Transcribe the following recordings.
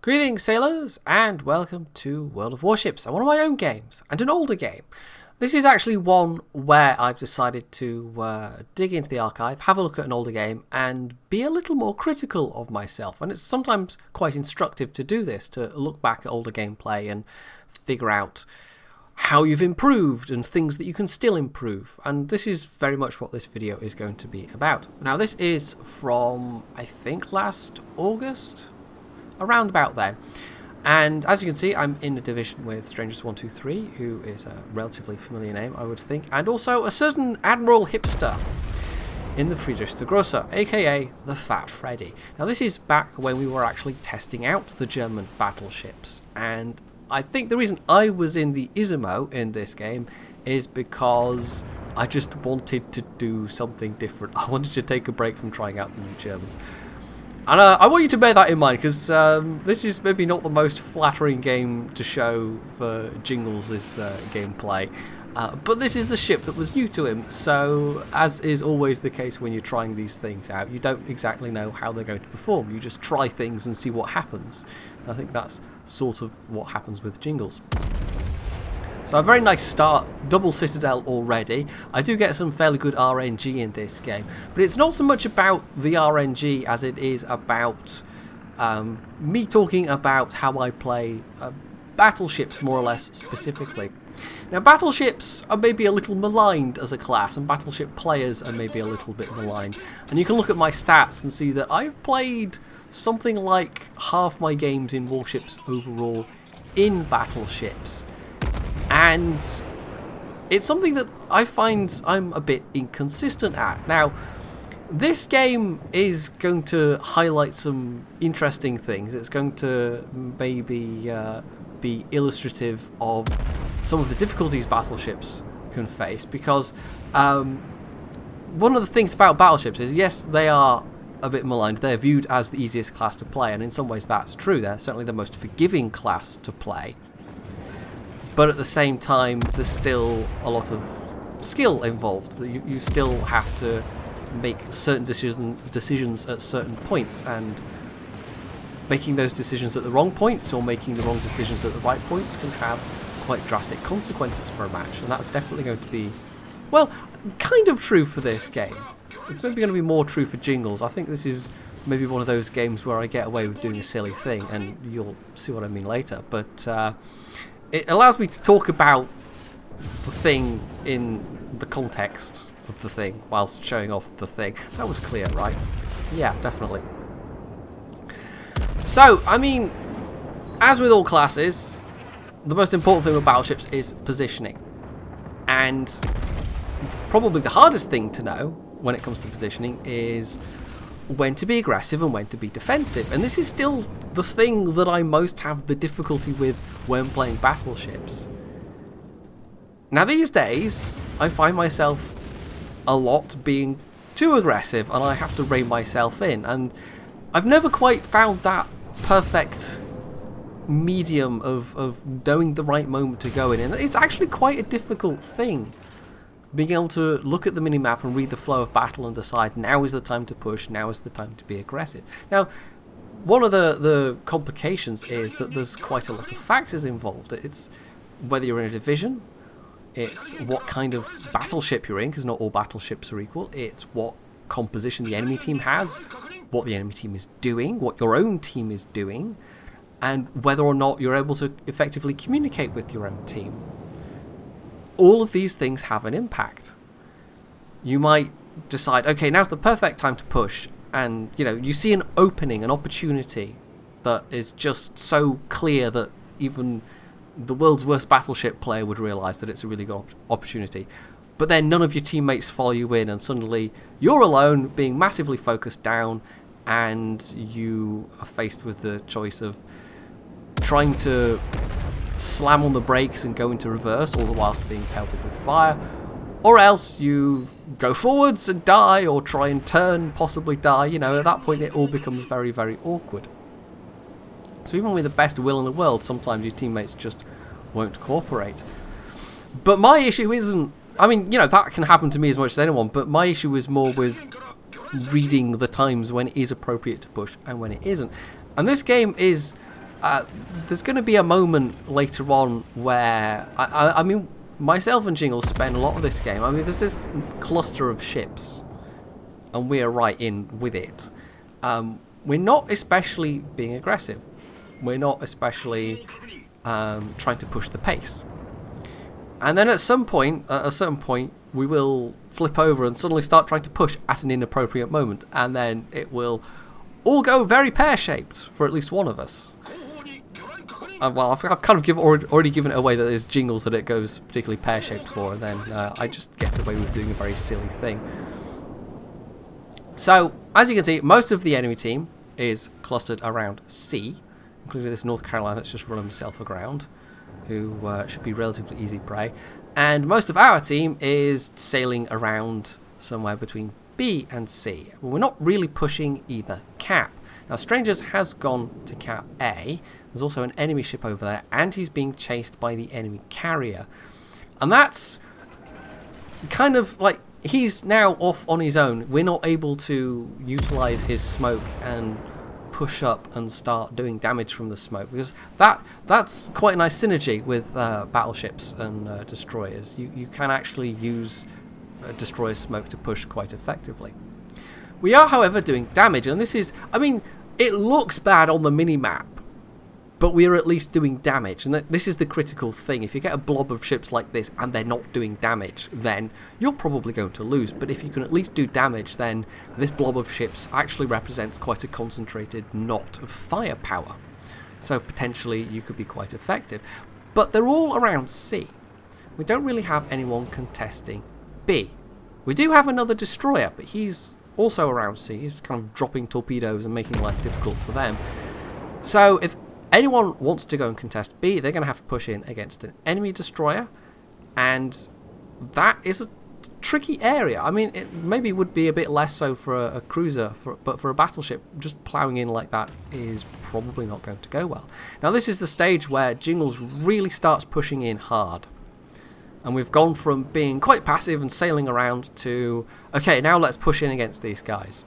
Greetings sailors and welcome to World of Warships, one of my own games and an older game. This is actually one where I've decided to dig into the archive, have a look at an older game and be a little more critical of myself. And it's sometimes quite instructive to do this, to look back at older gameplay and figure out how you've improved and things that you can still improve. And this is very much what this video is going to be about. Now this is from, I think, last August? Around about then. And as you can see, I'm in a division with Strangers123, who is a relatively familiar name, I would think, and also a certain Admiral Hipster in the Friedrich der Grosse, aka the Fat Freddy. Now this is back when we were actually testing out the German battleships, and I think the reason I was in the Izumo in this game is because I just wanted to do something different. I wanted to take a break from trying out the new Germans. And I want you to bear that in mind, because this is maybe not the most flattering game to show for Jingles' gameplay. But this is a ship that was new to him, so as is always the case when you're trying these things out, you don't exactly know how they're going to perform. You just try things and see what happens. And I think that's sort of what happens with Jingles. So a very nice start, double citadel already. I do get some fairly good RNG in this game, but it's not so much about the RNG as it is about me talking about how I play battleships, more or less specifically. Now battleships are maybe a little maligned as a class, and battleship players are maybe a little bit maligned. And you can look at my stats and see that I've played something like half my games in warships overall in battleships. And it's something that I find I'm a bit inconsistent at. Now, this game is going to highlight some interesting things. It's going to maybe be illustrative of some of the difficulties battleships can face, because one of the things about battleships is, yes, they are a bit maligned. They're viewed as the easiest class to play, and in some ways that's true. They're certainly the most forgiving class to play. But at the same time, there's still a lot of skill involved. You still have to make certain decisions at certain points, and making those decisions at the wrong points or making the wrong decisions at the right points can have quite drastic consequences for a match. And that's definitely going to be, well, kind of true for this game. It's maybe going to be more true for Jingles. I think this is maybe one of those games where I get away with doing a silly thing, and you'll see what I mean later. But it allows me to talk about the thing in the context of the thing whilst showing off the thing. That was clear, right? Yeah, definitely. So, I mean, as with all classes, the most important thing with battleships is positioning. And probably the hardest thing to know when it comes to positioning is when to be aggressive and when to be defensive. And this is still the thing that I most have the difficulty with when playing battleships. Now these days, I find myself a lot being too aggressive, and I have to rein myself in. And I've never quite found that perfect medium of knowing the right moment to go in. And it's actually quite a difficult thing, being able to look at the minimap and read the flow of battle and decide now is the time to push, now is the time to be aggressive. Now, one of the complications is that there's quite a lot of factors involved. It's whether you're in a division, it's what kind of battleship you're in, because not all battleships are equal, it's what composition the enemy team has, what the enemy team is doing, what your own team is doing, and whether or not you're able to effectively communicate with your own team. All of these things have an impact. You might decide, okay, now's the perfect time to push, and you see an opening, an opportunity that is just so clear that even the world's worst battleship player would realise that it's a really good opportunity. But then none of your teammates follow you in, and suddenly you're alone, being massively focused down, and you are faced with the choice of trying to slam on the brakes and go into reverse, all the whilst being pelted with fire, or else you go forwards and die, or try and turn, possibly die. At that point it all becomes very, very awkward. So even with the best will in the world, sometimes your teammates just won't cooperate. But my issue isn't, I mean, that can happen to me as much as anyone, but my issue is more with reading the times when it is appropriate to push and when it isn't. And this game is there's going to be a moment later on where, I mean, myself and Jingle spend a lot of this game. I mean, there's this cluster of ships, and we're right in with it. We're not especially being aggressive. We're not especially trying to push the pace. And then at some point, at a certain point, we will flip over and suddenly start trying to push at an inappropriate moment, and then it will all go very pear-shaped for at least one of us. Well, I've kind of already given it away that there's Jingles that it goes particularly pear-shaped for, and then I just get away with doing a very silly thing. So, as you can see, most of the enemy team is clustered around C, including this North Carolina that's just run himself aground, who should be relatively easy prey. And most of our team is sailing around somewhere between B and C. Well, we're not really pushing either cap. Now, Strangers has gone to cap A. There's also an enemy ship over there, and he's being chased by the enemy carrier. And that's kind of like, he's now off on his own. We're not able to utilize his smoke and push up and start doing damage from the smoke, because that's quite a nice synergy with battleships and destroyers. You can actually use destroyer smoke to push quite effectively. We are, however, doing damage, and this is, I mean, it looks bad on the mini-map, but we are at least doing damage, and this is the critical thing. If you get a blob of ships like this and they're not doing damage, then you're probably going to lose. But if you can at least do damage, then this blob of ships actually represents quite a concentrated knot of firepower. So potentially you could be quite effective. But they're all around C. We don't really have anyone contesting B. We do have another destroyer, but he's also around C. He's kind of dropping torpedoes and making life difficult for them. So if anyone wants to go and contest B, they're going to have to push in against an enemy destroyer, and that is a tricky area. I mean, it maybe would be a bit less so for a cruiser, but for a battleship, just ploughing in like that is probably not going to go well. Now, this is the stage where Jingles really starts pushing in hard, and we've gone from being quite passive and sailing around to, okay, now let's push in against these guys.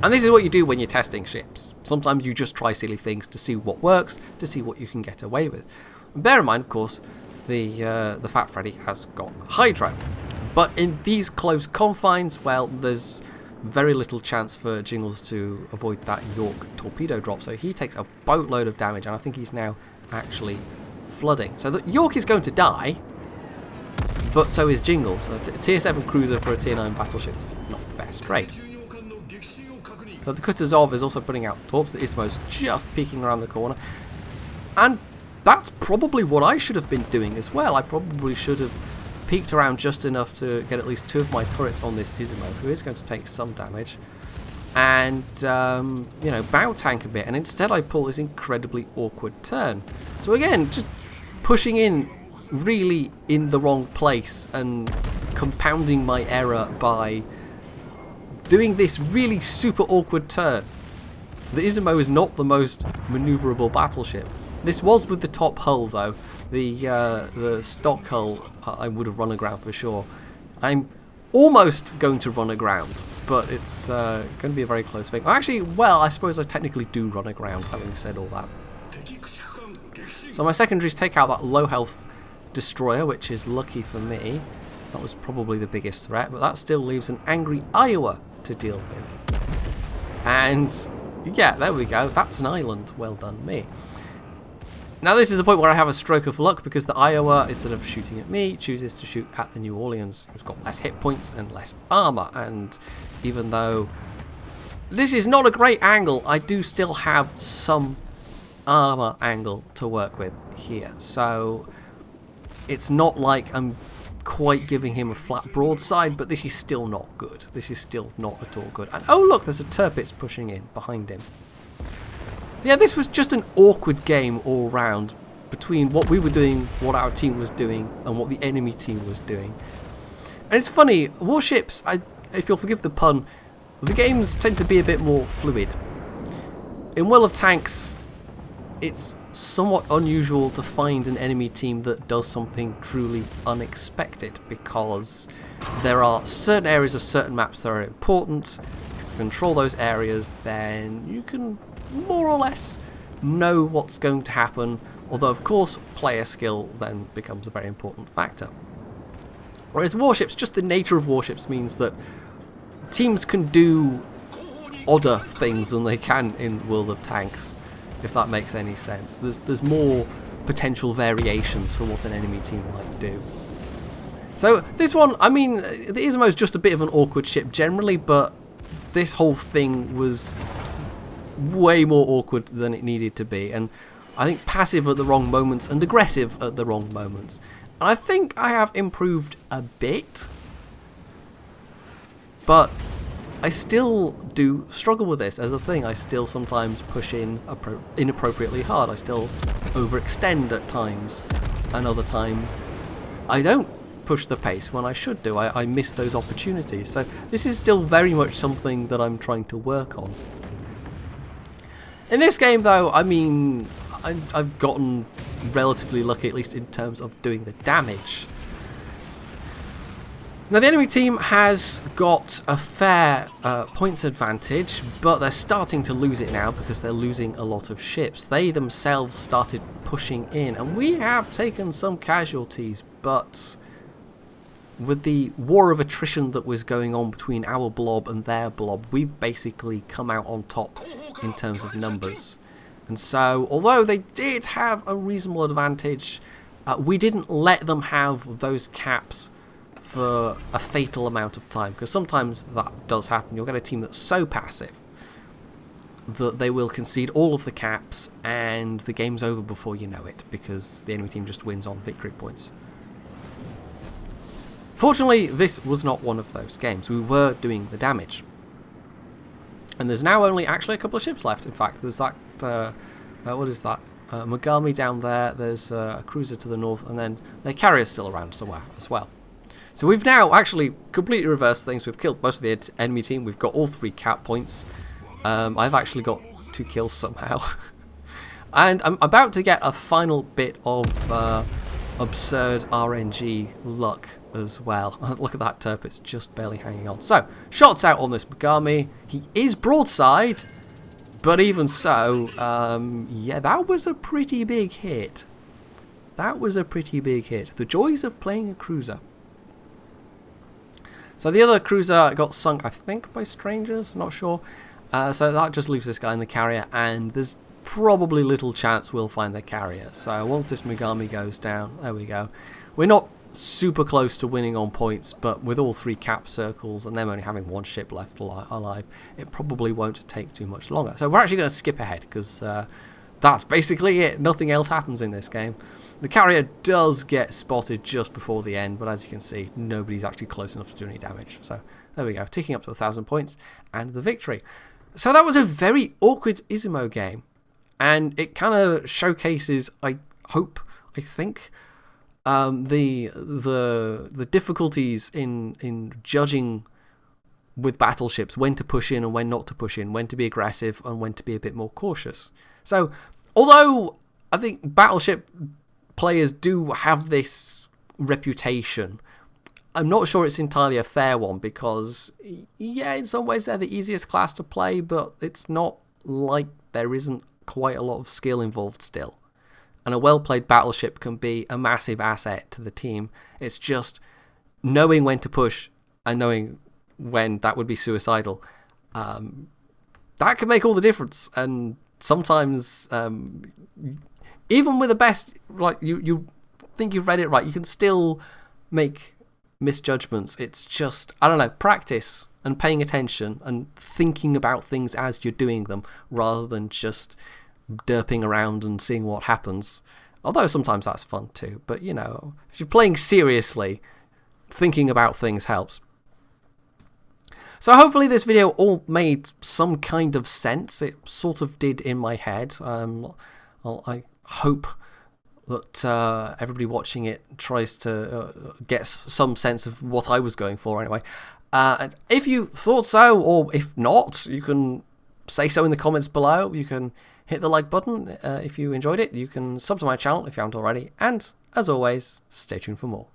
And this is what you do when you're testing ships. Sometimes you just try silly things to see what works, to see what you can get away with. And bear in mind, of course, the Fat Freddy has got Hydro. But in these close confines, well, there's very little chance for Jingles to avoid that York torpedo drop. So he takes a boatload of damage, and I think he's now actually flooding. So the York is going to die, but so is Jingles. So a tier 7 cruiser for a tier 9 battleship's not the best trade. So the Kutuzov is also putting out torps. The Izumo's just peeking around the corner. And that's probably what I should have been doing as well. I probably should have peeked around just enough to get at least 2 of my turrets on this Izumo, who is going to take some damage. And, you know, bow tank a bit. And instead I pull this incredibly awkward turn. So again, just pushing in really in the wrong place and compounding my error by doing this really super awkward turn. The Izumo is not the most maneuverable battleship. This was with the top hull though. The stock hull I would have run aground for sure. I'm almost going to run aground, but it's going to be a very close thing. Actually, well, I suppose I technically do run aground, having said all that. So my secondaries take out that low health destroyer, which is lucky for me. That was probably the biggest threat, but that still leaves an angry Iowa to deal with. And yeah, there we go. That's an island. Well done, me. Now this is the point where I have a stroke of luck, because the Iowa, instead of shooting at me, chooses to shoot at the New Orleans, who's got less hit points and less armor. And even though this is not a great angle, I do still have some armor angle to work with here. So it's not like I'm quite giving him a flat broadside, but this is still not good. This is still not at all good. And oh look, there's a Tirpitz pushing in behind him. So yeah, this was just an awkward game all round between what we were doing, what our team was doing, and what the enemy team was doing. And it's funny, warships, if you'll forgive the pun, the games tend to be a bit more fluid. In World of Tanks, it's somewhat unusual to find an enemy team that does something truly unexpected, because there are certain areas of certain maps that are important. If you control those areas, then you can more or less know what's going to happen, although of course player skill then becomes a very important factor. Whereas warships, just the nature of warships means that teams can do odder things than they can in World of Tanks, if that makes any sense. There's more potential variations for what an enemy team might do. So this one, I mean, the Izumo is just a bit of an awkward ship generally, but this whole thing was way more awkward than it needed to be, and I think passive at the wrong moments and aggressive at the wrong moments. And I think I have improved a bit, but I still do struggle with this as a thing. I still sometimes push in inappropriately hard. I still overextend at times, and other times I don't push the pace when I should do. I miss those opportunities. So this is still very much something that I'm trying to work on. In this game though, I mean, I've gotten relatively lucky, at least in terms of doing the damage. Now the enemy team has got a fair points advantage, but they're starting to lose it now because they're losing a lot of ships. They themselves started pushing in, and we have taken some casualties, but with the war of attrition that was going on between our blob and their blob, we've basically come out on top in terms of numbers. And so, although they did have a reasonable advantage, we didn't let them have those caps for a fatal amount of time, because sometimes that does happen. You'll get a team that's so passive that they will concede all of the caps and the game's over before you know it, because the enemy team just wins on victory points. Fortunately, this was not one of those games. We were doing the damage. And there's now only actually a couple of ships left. In fact, there's that, what is that? Mogami down there, there's a cruiser to the north, and then their carrier's still around somewhere as well. So we've now actually completely reversed things. We've killed most of the enemy team. We've got all 3 cap points. I've actually got 2 kills somehow. And I'm about to get a final bit of absurd RNG luck as well. Look at that turp, it's just barely hanging on. So, shots out on this Mogami. He is broadside, but even so, yeah, that was a pretty big hit. That was a pretty big hit. The joys of playing a cruiser. So the other cruiser got sunk, I think, by strangers, not sure. So that just leaves this guy in the carrier, and there's probably little chance we'll find the carrier. So once this Mogami goes down, there we go. We're not super close to winning on points, but with all 3 cap circles and them only having 1 ship left alive, it probably won't take too much longer. So we're actually going to skip ahead, because that's basically it. Nothing else happens in this game. The carrier does get spotted just before the end, but as you can see, nobody's actually close enough to do any damage. So there we go, ticking up to 1,000 points and the victory. So that was a very awkward Izumo game, and it kind of showcases, I think, the difficulties in judging with battleships when to push in and when not to push in, when to be aggressive and when to be a bit more cautious. So although I think Battleship players do have this reputation, I'm not sure it's entirely a fair one, because yeah, in some ways they're the easiest class to play, but it's not like there isn't quite a lot of skill involved still. And a well-played battleship can be a massive asset to the team. It's just knowing when to push and knowing when that would be suicidal. That can make all the difference. And sometimes, even with the best, like you think you've read it right, you can still make misjudgments. It's just, I don't know, practice and paying attention and thinking about things as you're doing them, rather than just derping around and seeing what happens. Although sometimes that's fun too. But, you know, if you're playing seriously, thinking about things helps. So hopefully this video all made some kind of sense. It sort of did in my head. I hope that everybody watching it tries to get some sense of what I was going for anyway. And if you thought so, or if not, you can say so in the comments below. You can hit the like button if you enjoyed it. You can sub to my channel if you haven't already. And as always, stay tuned for more.